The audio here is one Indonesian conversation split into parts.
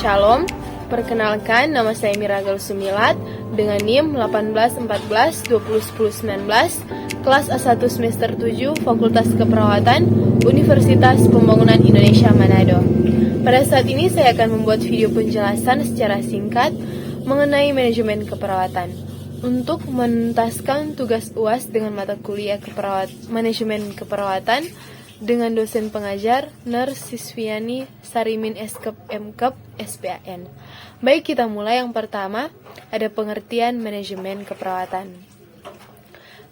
Shalom, perkenalkan nama saya Miragal Sumilat dengan NIM 1814201019, kelas A1 semester 7, Fakultas Keperawatan, Universitas Pembangunan Indonesia Manado. Pada saat ini saya akan membuat video penjelasan secara singkat mengenai manajemen keperawatan. Untuk menuntaskan tugas UAS dengan mata kuliah manajemen keperawatan dengan dosen pengajar Nurse Sisviani Sarimin Eskep Mkep SPAN. Baik, kita mulai. Yang pertama, ada pengertian manajemen keperawatan.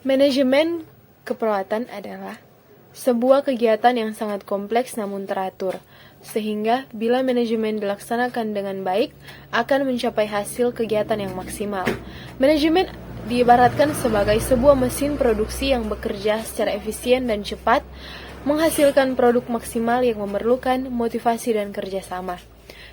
Manajemen keperawatan adalah sebuah kegiatan yang sangat kompleks namun teratur, sehingga bila manajemen dilaksanakan dengan baik, akan mencapai hasil kegiatan yang maksimal. Manajemen diibaratkan sebagai sebuah mesin produksi yang bekerja secara efisien dan cepat, menghasilkan produk maksimal yang memerlukan motivasi dan kerjasama.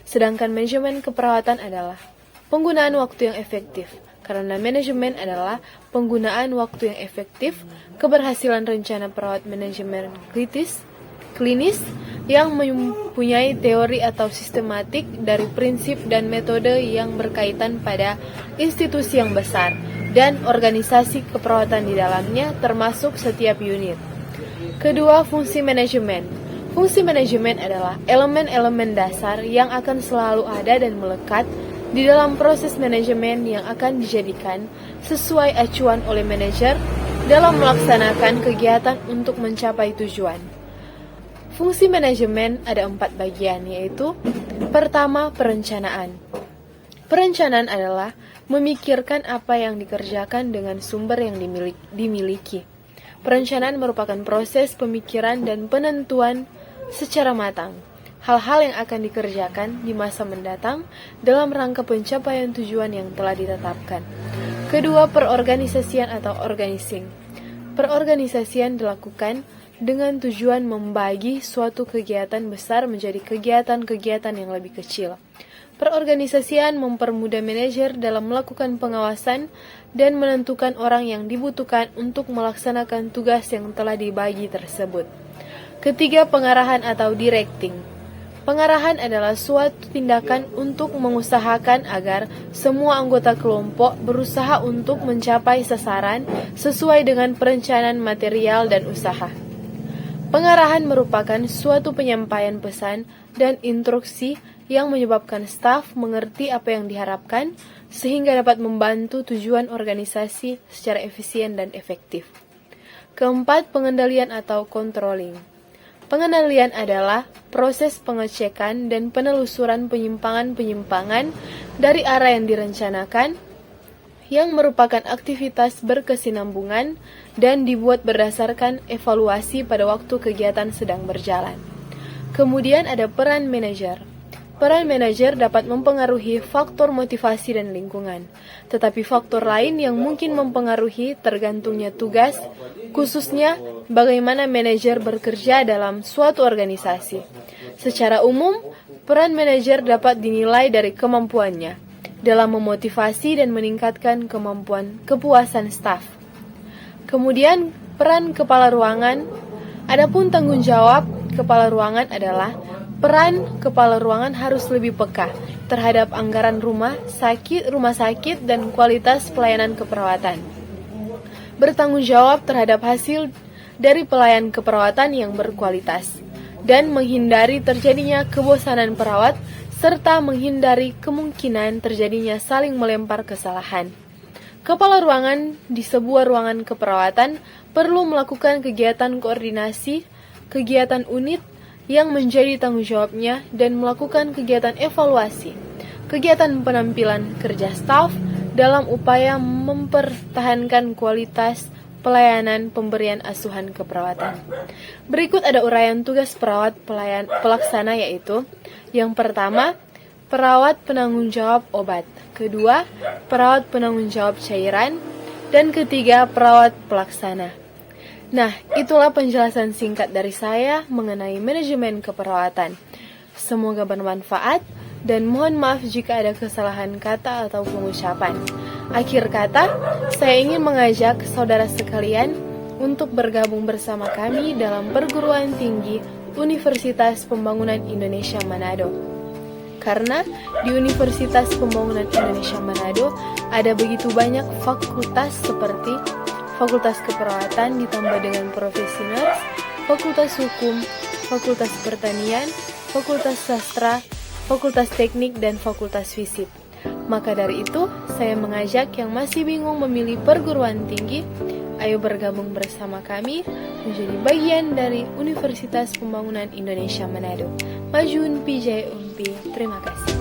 Sedangkan manajemen keperawatan adalah penggunaan waktu yang efektif. Karena manajemen adalah penggunaan waktu yang efektif, keberhasilan rencana perawat manajemen klinis yang mempunyai teori atau sistematik dari prinsip dan metode yang berkaitan pada institusi yang besar dan organisasi keperawatan di dalamnya termasuk setiap unit. Kedua, fungsi manajemen. Fungsi manajemen adalah elemen-elemen dasar yang akan selalu ada dan melekat di dalam proses manajemen yang akan dijadikan sesuai acuan oleh manajer dalam melaksanakan kegiatan untuk mencapai tujuan. Fungsi manajemen ada 4 bagian, yaitu pertama, perencanaan. Perencanaan adalah memikirkan apa yang dikerjakan dengan sumber yang dimiliki. Perencanaan merupakan proses pemikiran dan penentuan secara matang hal-hal yang akan dikerjakan di masa mendatang dalam rangka pencapaian tujuan yang telah ditetapkan. Kedua, perorganisasian atau organizing. Perorganisasian dilakukan dengan tujuan membagi suatu kegiatan besar menjadi kegiatan-kegiatan yang lebih kecil. Perorganisasian mempermudah manajer dalam melakukan pengawasan dan menentukan orang yang dibutuhkan untuk melaksanakan tugas yang telah dibagi tersebut. Ketiga, pengarahan atau directing. Pengarahan adalah suatu tindakan untuk mengusahakan agar semua anggota kelompok berusaha untuk mencapai sasaran sesuai dengan perencanaan material dan usaha. Pengarahan merupakan suatu penyampaian pesan dan instruksi yang menyebabkan staf mengerti apa yang diharapkan sehingga dapat membantu tujuan organisasi secara efisien dan efektif. Keempat, pengendalian atau controlling. Pengendalian adalah proses pengecekan dan penelusuran penyimpangan-penyimpangan dari arah yang direncanakan yang merupakan aktivitas berkesinambungan dan dibuat berdasarkan evaluasi pada waktu kegiatan sedang berjalan. Kemudian ada peran manajer. Peran manajer dapat mempengaruhi faktor motivasi dan lingkungan, tetapi faktor lain yang mungkin mempengaruhi tergantungnya tugas, khususnya bagaimana manajer bekerja dalam suatu organisasi. Secara umum, peran manajer dapat dinilai dari kemampuannya dalam memotivasi dan meningkatkan kepuasan staf. Kemudian, peran kepala ruangan. Adapun tanggung jawab kepala ruangan adalah peran kepala ruangan harus lebih peka terhadap anggaran rumah sakit dan kualitas pelayanan keperawatan. Bertanggung jawab terhadap hasil dari pelayanan keperawatan yang berkualitas dan menghindari terjadinya kebosanan perawat serta menghindari kemungkinan terjadinya saling melempar kesalahan. Kepala ruangan di sebuah ruangan keperawatan perlu melakukan kegiatan koordinasi, kegiatan unit yang menjadi tanggung jawabnya dan melakukan kegiatan evaluasi, kegiatan penampilan kerja staf dalam upaya mempertahankan kualitas pelayanan pemberian asuhan keperawatan. Berikut ada uraian tugas perawat pelaksana, yaitu yang pertama, perawat penanggung jawab obat, kedua, perawat penanggung jawab cairan, dan ketiga, perawat pelaksana. Nah, itulah penjelasan singkat dari saya mengenai manajemen keperawatan. Semoga bermanfaat dan mohon maaf jika ada kesalahan kata atau pengucapan. Akhir kata, saya ingin mengajak saudara sekalian untuk bergabung bersama kami dalam perguruan tinggi Universitas Pembangunan Indonesia Manado. Karena di Universitas Pembangunan Indonesia Manado ada begitu banyak fakultas seperti Fakultas Keperawatan ditambah dengan profesi nurse, Fakultas Hukum, Fakultas Pertanian, Fakultas Sastra, Fakultas Teknik, dan Fakultas Fisip. Maka dari itu, saya mengajak yang masih bingung memilih perguruan tinggi, ayo bergabung bersama kami menjadi bagian dari Universitas Pembangunan Indonesia Manado. Majun Pijay Umpi. Terima kasih.